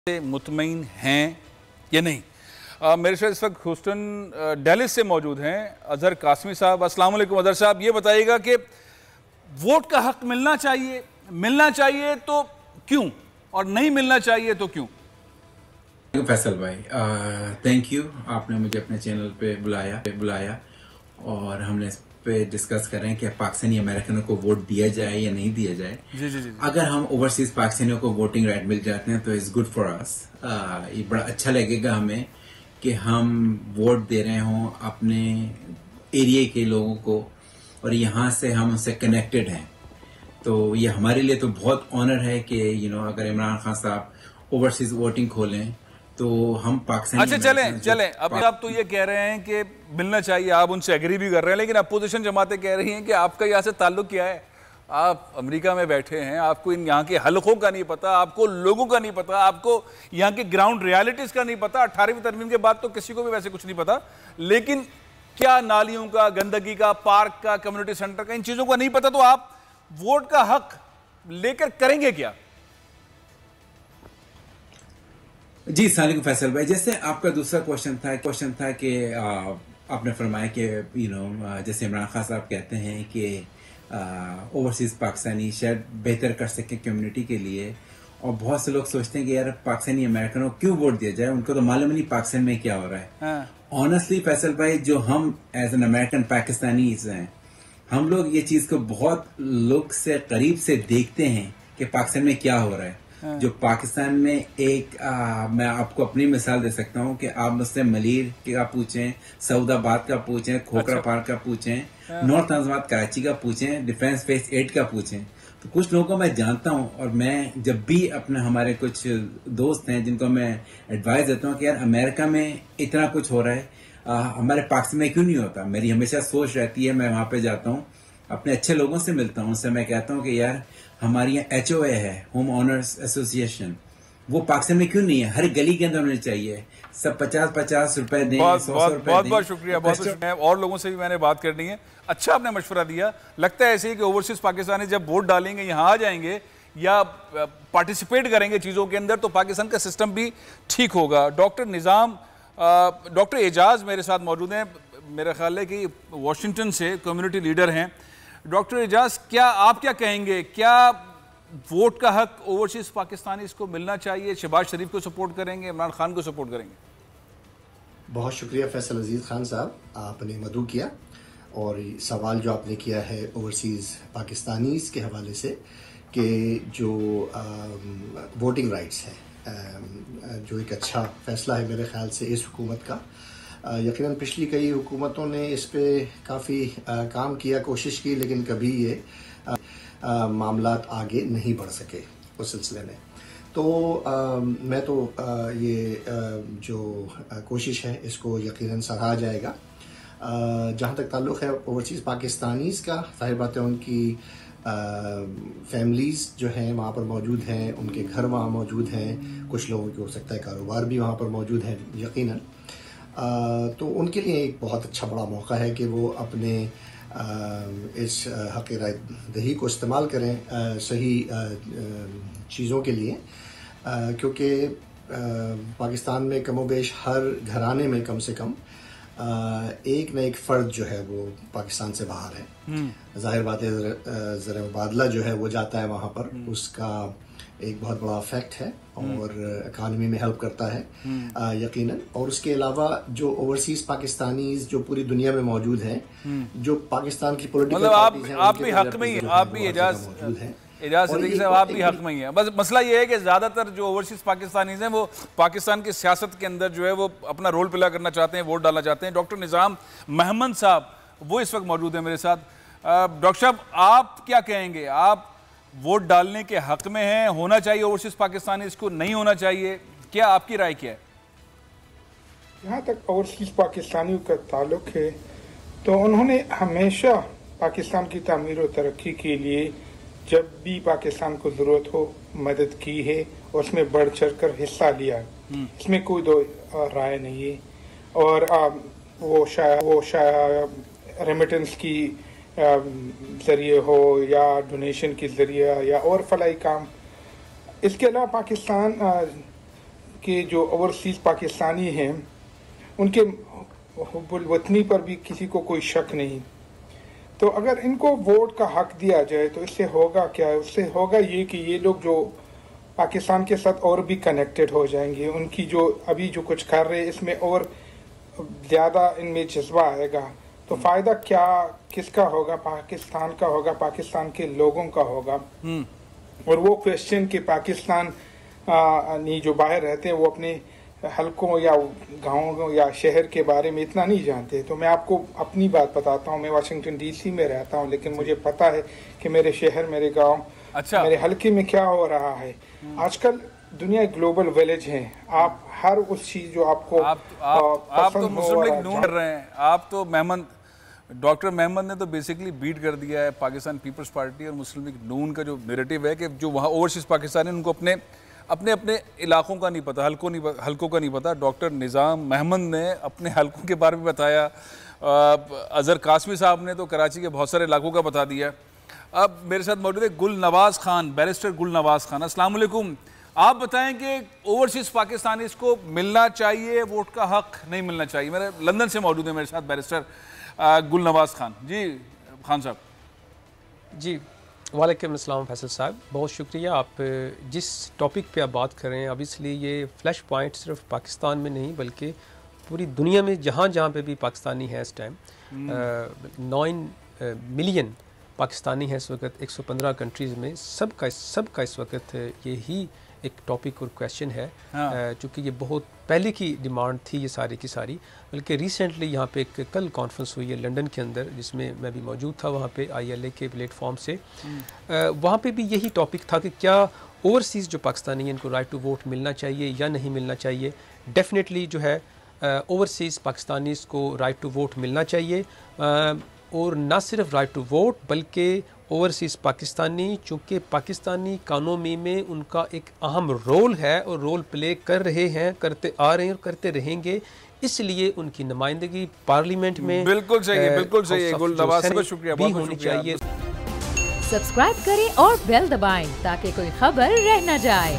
से मुतमईन हैं या नहीं। मेरे साथ इस वक्त ह्यूस्टन डेलिस से मौजूद हैं अजहर कासमी साहब। अस्सलाम वालेकुम अजहर साहब, ये बताइएगा कि वोट का हक मिलना चाहिए तो क्यों, और नहीं मिलना चाहिए तो क्यों? फैसल भाई, थैंक यू, आपने मुझे अपने चैनल पे बुलाया और हमने इस पे डिस्कस कर रहे हैं कि पाकिस्तानी अमेरिकनों को वोट दिया जाए या नहीं दिया जाए। जी। अगर हम ओवरसीज पाकिस्तानियों को वोटिंग राइट मिल जाते हैं तो इट्स गुड फॉर अस। ये बड़ा अच्छा लगेगा हमें कि हम वोट दे रहे हों अपने एरिया के लोगों को और यहाँ से हम उनसे कनेक्टेड हैं। तो ये हमारे लिए तो बहुत ऑनर है कि अगर इमरान खान साहब ओवरसीज वोटिंग खोलें तो हम पाकिस्तान। अच्छा चलें अब आप तो ये कह रहे हैं कि मिलना चाहिए, आप उनसे एग्री भी कर रहे हैं, लेकिन अपोजिशन जमातें कह रही हैं कि आपका यहाँ से ताल्लुक क्या है? आप अमेरिका में बैठे हैं, आपको इन यहाँ के हलकों का नहीं पता, आपको लोगों का नहीं पता, आपको यहाँ के ग्राउंड रियलिटीज का नहीं पता। 18वीं तरमीम के बाद तो किसी को भी वैसे कुछ नहीं पता, लेकिन क्या नालियों का, गंदगी का, पार्क का, कम्युनिटी सेंटर का, इन चीजों का नहीं पता, तो आप वोट का हक लेकर करेंगे क्या? जी सलाम फैसल भाई, जैसे आपका दूसरा क्वेश्चन था कि आपने फरमाया कि जैसे इमरान खान साहब कहते हैं कि ओवरसीज पाकिस्तानी शायद बेहतर कर सकें कम्युनिटी के लिए, और बहुत से लोग सोचते हैं कि यार पाकिस्तानी अमेरिकनों को क्यों वोट दिया जाए, उनको तो मालूम नहीं पाकिस्तान में क्या हो रहा है। ऑनेस्टली फैसल भाई, जो हम एज एन अमेरिकन पाकिस्तानीज हैं, हम लोग ये चीज को बहुत लोग से करीब से देखते हैं कि पाकिस्तान में क्या हो रहा है। जो पाकिस्तान में मैं आपको अपनी मिसाल दे सकता हूँ कि आप मुझसे मलीर का पूछें, सऊदाबाद का पूछें, खोखरा पार्क का पूछें, नॉर्थ नाज़िमाबाद कराची का पूछें, डिफेंस फेस 8 का पूछें, तो कुछ लोगों को मैं जानता हूँ। और मैं जब भी अपने हमारे कुछ दोस्त हैं जिनको मैं एडवाइस देता हूँ कि यार अमेरिका में इतना कुछ हो रहा है, हमारे पाकिस्तान में क्यों नहीं होता, मेरी हमेशा सोच रहती है। मैं वहां पे जाता हूँ, अपने अच्छे लोगों से मिलता हूँ, उनसे मैं कहता हूँ कि यार हमारी यहाँ HOA है, होम ओनर्स एसोसिएशन, वो पाकिस्तान में क्यों नहीं है? हर गली के अंदर होनी चाहिए। सब 50-50 रुपए दें, 100 रुपए दें। बहुत शुक्रिया, बहुत शुक्रिया। और लोगों से भी मैंने बात करनी है। अच्छा आपने मशवरा दिया। लगता है ऐसे ही कि ओवरसीज पाकिस्तानी जब वोट डालेंगे, यहाँ आ जाएंगे या पार्टिसिपेट करेंगे चीज़ों के अंदर, तो पाकिस्तान का सिस्टम भी ठीक होगा। डॉक्टर एजाज मेरे साथ मौजूद हैं, मेरा ख्याल है कि वाशिंगटन से कम्युनिटी लीडर हैं। डॉक्टर एजाज, आप क्या कहेंगे, क्या वोट का हक ओवरसीज पाकिस्तानी इसको मिलना चाहिए? शहबाज शरीफ को सपोर्ट करेंगे, इमरान खान को सपोर्ट करेंगे? बहुत शुक्रिया फैसल अजीज़ खान साहब, आपने मदऊ किया और सवाल जो आपने किया है ओवरसीज़ पाकिस्तानीज़ के हवाले से कि जो वोटिंग राइट्स है, जो एक अच्छा फ़ैसला है मेरे ख्याल से इस हुकूमत का। यकीनन पिछली कई हुकूमतों ने इस पे काफ़ी काम किया, कोशिश की, लेकिन कभी ये मामलात आगे नहीं बढ़ सके उस सिलसिले में। तो मैं तो ये जो कोशिश है इसको यकीनन सराहा जाएगा। जहाँ तक ताल्लुक़ है ओवरसीज़ पाकिस्तानीज़ का, ज़ाहिर बात है उनकी फैमिलीज़ जो हैं वहाँ पर मौजूद हैं, उनके घर वहाँ मौजूद हैं, कुछ लोगों की हो सकता है कारोबार भी वहाँ पर मौजूद है यकीनन। तो उनके लिए एक बहुत अच्छा बड़ा मौका है कि वो अपने इस हक़ राय दही को इस्तेमाल करें सही चीज़ों के लिए, क्योंकि पाकिस्तान में कमोबेश हर घराने में कम से कम एक न एक फ़र्द जो है वो पाकिस्तान से बाहर है। ज़ाहिर बात है ज़र मुबादला जो है वो जाता है वहाँ पर, उसका एक बहुत बड़ा इफेक्ट है और इकानमी में हेल्प करता है यकीनन। और उसके अलावा जो ओवरसीज पाकिस्तानीज जो पूरी दुनिया में मौजूद हैं, जो पाकिस्तान की पॉलिटिकल पार्टीज हैं, आप भी हक में ही हैं, आप भी एजाज सिद्दीकी साहब, आप भी हक में ही हैं। बस मसला ये है कि ज़्यादातर जो ओवरसीज पाकिस्तानीज हैं वो पाकिस्तान की सियासत के अंदर जो है वो अपना रोल प्ले करना चाहते हैं, वोट डालना चाहते हैं। डॉक्टर निज़ाम महमद साहब वो इस वक्त मौजूद हैं मेरे साथ। डॉक्टर साहब, आप क्या कहेंगे? आप वोट डालने के हक में हैं, होना चाहिए ओवरसीज पाकिस्तानी, इसको नहीं होना चाहिए, क्या आपकी राय क्या है? जहाँ तक ओवरसीज पाकिस्तानियों का ताल्लुक है तो उन्होंने हमेशा पाकिस्तान की तामीर और तरक्की के लिए जब भी पाकिस्तान को ज़रूरत हो मदद की है, और उसमें बढ़ चढ़ कर हिस्सा लिया है, इसमें कोई दो राय नहीं है। और वो शायद रेमिटेंस की ज़रिए हो या डोनेशन के ज़रिए या और फलाई काम। इसके अलावा पाकिस्तान के जो ओवरसीज़ पाकिस्तानी हैं उनके हुब्बुल वतनी पर भी किसी को कोई शक नहीं। तो अगर इनको वोट का हक दिया जाए तो इससे होगा क्या? उससे होगा ये कि ये लोग जो पाकिस्तान के साथ और भी कनेक्टेड हो जाएंगे, उनकी जो अभी जो कुछ कर रहे हैं इसमें और ज़्यादा इनमें जज्बा आएगा। तो फ़ायदा क्या किसका होगा? पाकिस्तान का होगा, पाकिस्तान के लोगों का होगा। और वो क्वेश्चन कि पाकिस्तान जो बाहर रहते हैं वो अपने हलकों या गाँव या शहर के बारे में इतना नहीं जानते। तो मैं आपको अपनी बात बताता हूँ। मैं वाशिंगटन DC में रहता हूँ, लेकिन मुझे पता है कि मेरे शहर, मेरे गांव, मेरे हलके में क्या हो रहा है। आजकल दुनिया ग्लोबल विलेज है। आप हर उस चीज़ जो आपको आप तो मुस्लिम लीग नून कर रहे हैं। आप तो डॉक्टर मेहमद ने तो बेसिकली बीट कर दिया है पाकिस्तान पीपल्स पार्टी और मुस्लिम लीग नून का जो नैरेटिव है कि जो वहाँ ओवरसीज़ पाकिस्तानी उनको अपने अपने इलाकों का नहीं पता, हलकों का नहीं पता। डॉक्टर निज़ाम अहमद ने अपने हलकों के बारे में बताया। अज़हर कासमी साहब ने तो कराची के बहुत सारे इलाकों का बता दिया। अब मेरे साथ मौजूद है गुल नवाज़ खान, बैरिस्टर गुल नवाज़ खान। अस्सलाम वालेकुम। आप बताएं कि ओवरसीज़ पाकिस्तानी को मिलना चाहिए वोट का हक, नहीं मिलना चाहिए? मेरे लंदन से मौजूद है मेरे साथ बैरिस्टर गुल नवाज़ खान। जी खान साहब। जी वालेकुम अस्सलाम फैसल साहब, बहुत शुक्रिया। आप जिस टॉपिक पे आप बात कर रहे हैं, ऑब्वियसली ये फ्लैश पॉइंट सिर्फ पाकिस्तान में नहीं बल्कि पूरी दुनिया में जहाँ भी भी पाकिस्तानी है इस टाइम 9 मिलियन पाकिस्तानी है इस वक्त 115 कंट्रीज़ में। सबका इस वक्त यही एक टॉपिक और क्वेश्चन है। चूँकि ये बहुत पहले की डिमांड थी ये सारी की सारी, बल्कि रिसेंटली यहाँ पे एक कल कॉन्फ्रेंस हुई है लंदन के अंदर जिसमें मैं भी मौजूद था वहाँ पे ILA के प्लेटफॉर्म से। वहाँ पे भी यही टॉपिक था कि क्या ओवरसीज़ जो पाकिस्तानी हैं इनको राइट टू वोट मिलना चाहिए या नहीं मिलना चाहिए। डेफिनेटली जो है ओवरसीज़ पाकिस्तानीज़ को राइट टू वोट मिलना चाहिए, और ना सिर्फ राइट टू वोट बल्कि ओवरसीज़ पाकिस्तानी चूँकि पाकिस्तानी इकानमी में उनका एक अहम रोल है और रोल प्ले कर रहे हैं, करते आ रहे हैं और करते रहेंगे, इसलिए उनकी नुमाइंदगी पार्लियामेंट में बिल्कुल सही है। गुल नवाज़ को शुक्रिया, भी होनी चाहिए। सब्सक्राइब करें और बेल दबाएं ताकि कोई खबर रह न जाए।